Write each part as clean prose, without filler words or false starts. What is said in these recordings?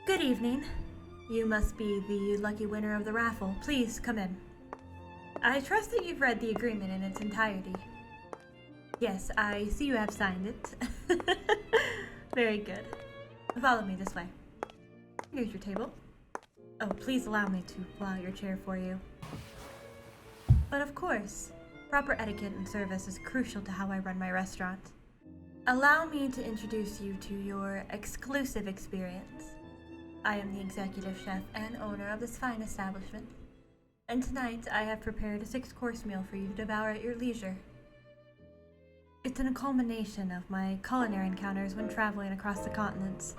Good evening. You must be the lucky winner of the raffle. Please come in. I trust that you've read the agreement in its entirety. Yes, I see you have signed it. Very good. Follow me this way. Here's your table. Oh, please allow me to pull out your chair for you. But of course, proper etiquette and service is crucial to how I run my restaurant. Allow me to introduce you to your exclusive experience. I am the executive chef and owner of this fine establishment, and tonight I have prepared a 6-course meal for you to devour at your leisure. It's a culmination of my culinary encounters when traveling across the continents,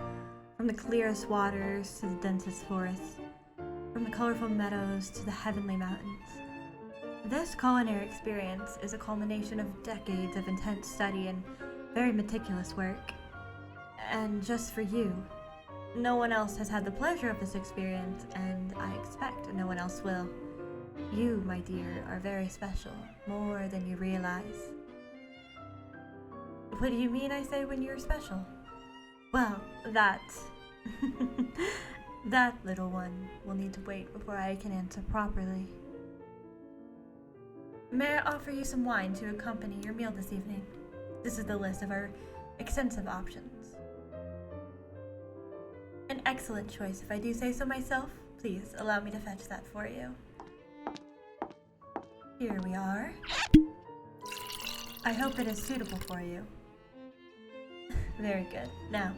from the clearest waters to the densest forests, from the colorful meadows to the heavenly mountains. This culinary experience is a culmination of decades of intense study and very meticulous work. And just for you, no one else has had the pleasure of this experience, and I expect no one else will. You, my dear, are very special, more than you realize. What do you mean I say when you're special? Well, that little one will need to wait before I can answer properly. May I offer you some wine to accompany your meal this evening? This is the list of our extensive options. An excellent choice, if I do say so myself. Please allow me to fetch that for you. Here we are. I hope it is suitable for you. Very good. Now,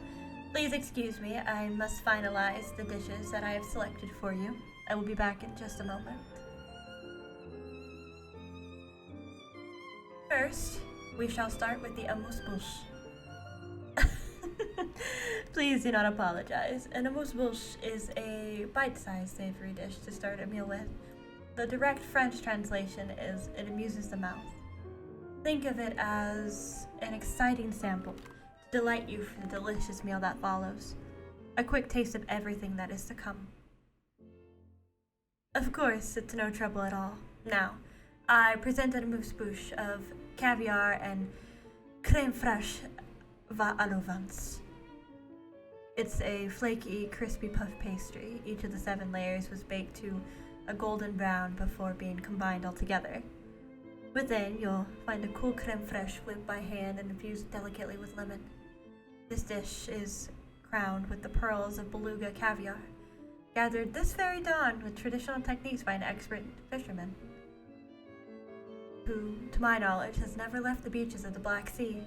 please excuse me, I must finalize the dishes that I have selected for you. I will be back in just a moment. First, we shall start with the amuse-bouche. Please do not apologize. An amuse-bouche is a bite-sized savory dish to start a meal with. The direct French translation is it amuses the mouth. Think of it as an exciting sample to delight you for the delicious meal that follows. A quick taste of everything that is to come. Of course, it's no trouble at all. Now, I present an amuse-bouche of caviar and crème fraîche va à l'avance. It's a flaky, crispy puff pastry. Each of the 7 layers was baked to a golden brown before being combined all together. Within, you'll find a cool crème fraîche whipped by hand and infused delicately with lemon. This dish is crowned with the pearls of beluga caviar, gathered this very dawn with traditional techniques by an expert fisherman, who, to my knowledge, has never left the beaches of the Black Sea.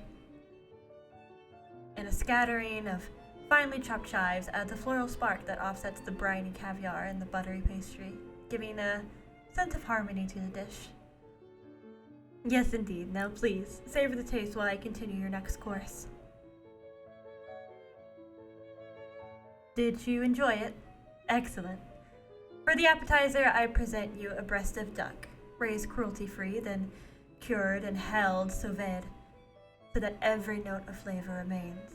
And a scattering of finely chopped chives adds a floral spark that offsets the briny caviar and the buttery pastry, giving a sense of harmony to the dish. Yes, indeed. Now please, savor the taste while I continue your next course. Did you enjoy it? Excellent. For the appetizer, I present you a breast of duck, raised cruelty-free, then cured and held sous vide, so that every note of flavor remains.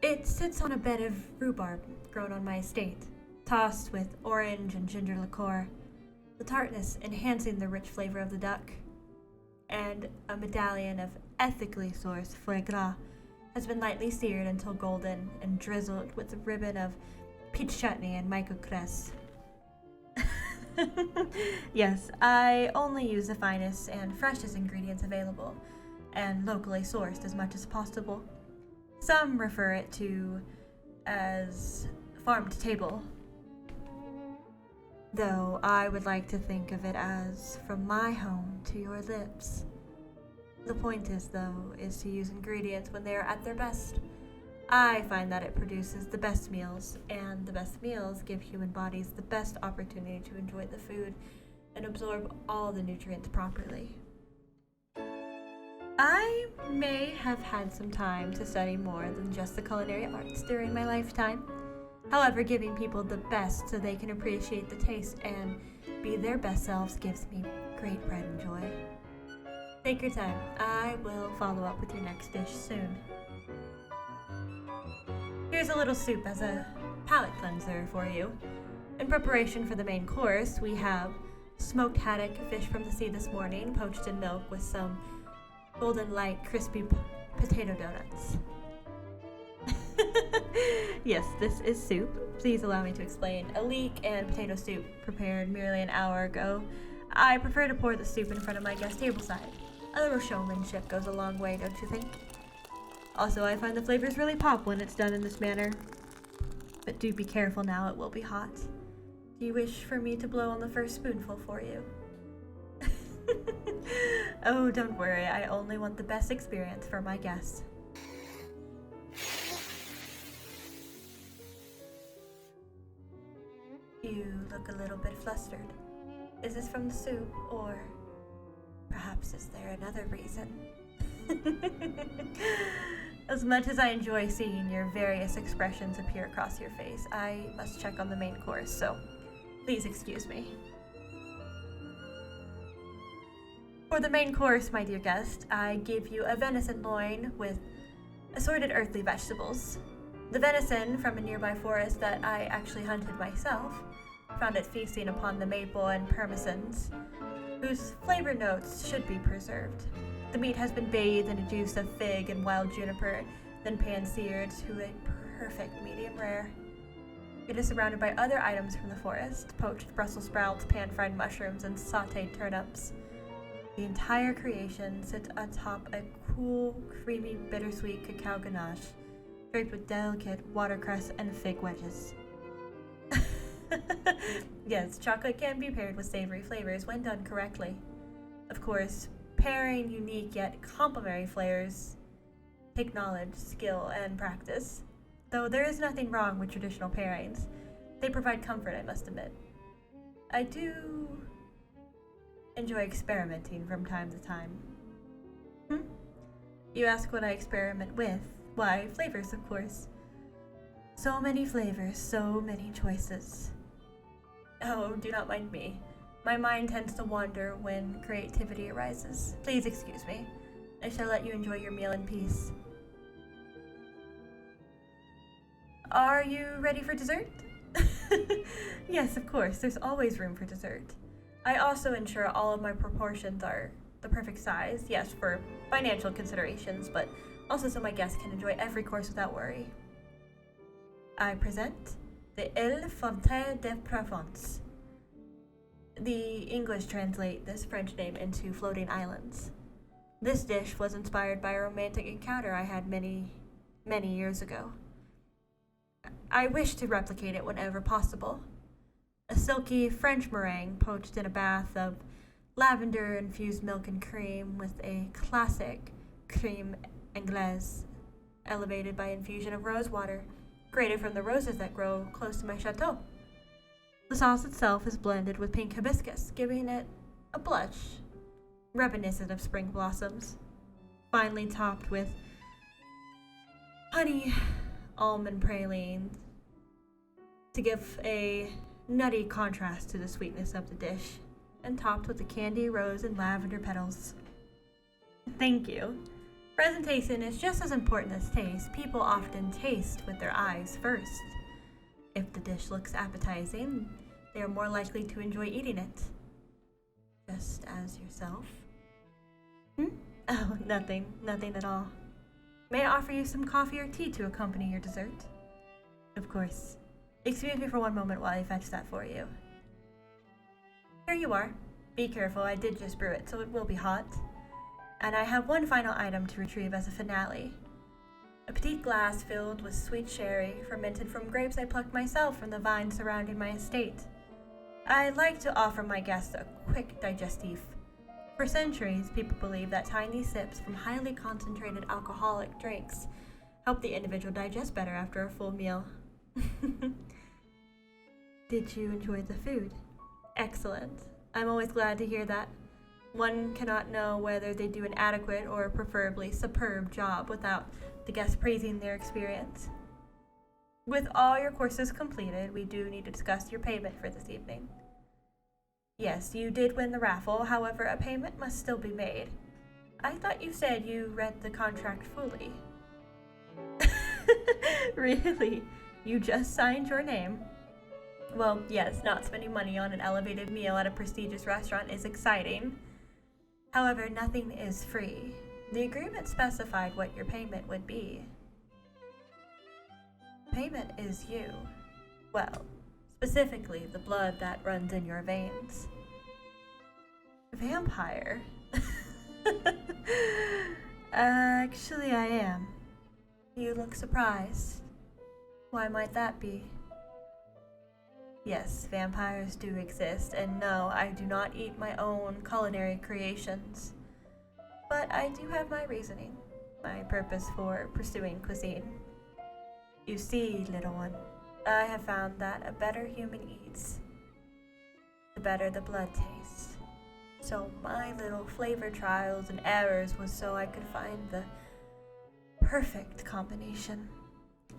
It sits on a bed of rhubarb grown on my estate, tossed with orange and ginger liqueur, the tartness enhancing the rich flavor of the duck, and a medallion of ethically sourced foie gras has been lightly seared until golden and drizzled with a ribbon of peach chutney and maiko cress. Yes, I only use the finest and freshest ingredients available, and locally sourced as much as possible. Some refer it to as farm to table, though I would like to think of it as from my home to your lips. The point is, though, is to use ingredients when they are at their best. I find that it produces the best meals, and the best meals give human bodies the best opportunity to enjoy the food and absorb all the nutrients properly. I may have had some time to study more than just the culinary arts during my lifetime. However, giving people the best so they can appreciate the taste and be their best selves gives me great pride and joy. Take your time. I will follow up with your next dish soon. Here's a little soup as a palate cleanser for you. In preparation for the main course, we have smoked haddock, fish from the sea this morning, poached in milk with some golden light crispy potato donuts. Yes, this is soup. Please allow me to explain. A leek and potato soup prepared merely an hour ago. I prefer to pour the soup in front of my guest tableside. A little showmanship goes a long way, don't you think? Also, I find the flavors really pop when it's done in this manner. But do be careful now, it will be hot. Do you wish for me to blow on the first spoonful for you? Oh, don't worry, I only want the best experience for my guests. You look a little bit flustered. Is this from the soup, or perhaps is there another reason? As much as I enjoy seeing your various expressions appear across your face, I must check on the main course, so please excuse me. For the main course, my dear guest, I give you a venison loin with assorted earthly vegetables. The venison from a nearby forest that I actually hunted myself, found it feasting upon the maple and permissons, whose flavor notes should be preserved. The meat has been bathed in a juice of fig and wild juniper, then pan-seared to a perfect medium rare. It is surrounded by other items from the forest, poached Brussels sprouts, pan-fried mushrooms, and sautéed turnips. The entire creation sits atop a cool, creamy, bittersweet cacao ganache, draped with delicate watercress and fig wedges. Yes, chocolate can be paired with savory flavors when done correctly. Of course, pairing unique yet complementary flavors take knowledge, skill, and practice. Though there is nothing wrong with traditional pairings. They provide comfort, I must admit. I do enjoy experimenting from time to time. You ask what I experiment with? Why, flavors, of course. So many flavors, so many choices. Oh, do not mind me. My mind tends to wander when creativity arises. Please excuse me. I shall let you enjoy your meal in peace. Are you ready for dessert? Yes, of course. There's always room for dessert. I also ensure all of my proportions are the perfect size. Yes, for financial considerations, but also so my guests can enjoy every course without worry. I present the Île Fontaine de Provence. The English translate this French name into floating islands. This dish was inspired by a romantic encounter I had many, many years ago. I wish to replicate it whenever possible. A silky French meringue poached in a bath of lavender-infused milk and cream with a classic creme anglaise, elevated by infusion of rose water, grated from the roses that grow close to my chateau. The sauce itself is blended with pink hibiscus, giving it a blush reminiscent of spring blossoms, finely topped with honey almond praline to give a nutty contrast to the sweetness of the dish, and topped with the candy, rose, and lavender petals. Thank you. Presentation is just as important as taste. People often taste with their eyes first. If the dish looks appetizing, they are more likely to enjoy eating it. Just as yourself. Oh, nothing at all. May I offer you some coffee or tea to accompany your dessert? Of course. Excuse me for one moment while I fetch that for you. Here you are. Be careful, I did just brew it, so it will be hot. And I have one final item to retrieve as a finale. A petite glass filled with sweet sherry, fermented from grapes I plucked myself from the vines surrounding my estate. I like to offer my guests a quick digestif. For centuries, people believe that tiny sips from highly concentrated alcoholic drinks help the individual digest better after a full meal. Did you enjoy the food? Excellent. I'm always glad to hear that. One cannot know whether they do an adequate or preferably superb job without the guests praising their experience. With all your courses completed, we do need to discuss your payment for this evening. Yes, you did win the raffle, however, a payment must still be made. I thought you said you read the contract fully. Really? You just signed your name? Well, yes, not spending money on an elevated meal at a prestigious restaurant is exciting. However, nothing is free. The agreement specified what your payment would be. payment is you. Well, specifically the blood that runs in your veins. Vampire? Actually, I am. You look surprised. Why might that be? Yes, vampires do exist, and no, I do not eat my own culinary creations. But I do have my reasoning, my purpose for pursuing cuisine. You see, little one, I have found that a better human eats, the better the blood tastes. So my little flavor trials and errors was so I could find the perfect combination.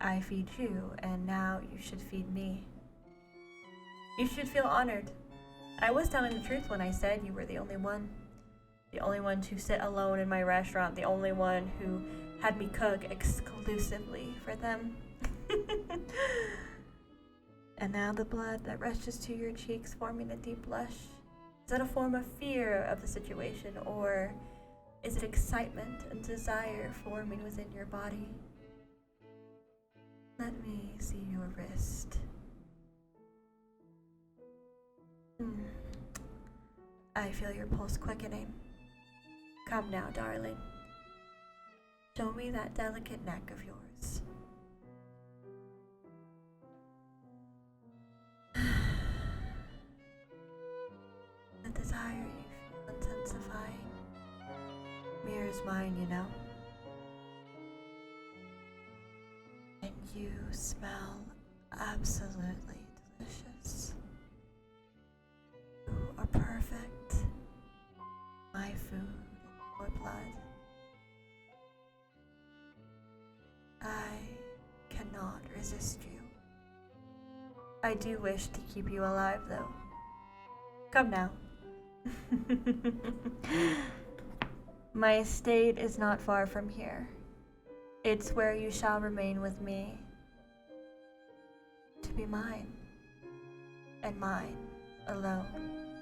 I feed you, and now you should feed me. You should feel honored. I was telling the truth when I said you were the only one. The only one to sit alone in my restaurant, the only one who had me cook exclusively for them. And now the blood that rushes to your cheeks forming a deep blush. Is that a form of fear of the situation, or is it excitement and desire forming within your body? Let me see your wrist. I feel your pulse quickening. Come now, darling. Show me that delicate neck of yours. The desire you feel intensifying mirrors mine, you know. And you smell absolutely delicious. You are perfect. My food and your blood. I cannot resist you. I do wish to keep you alive, though. Come now. My estate is not far from here. It's where you shall remain with me. To be mine. And mine alone.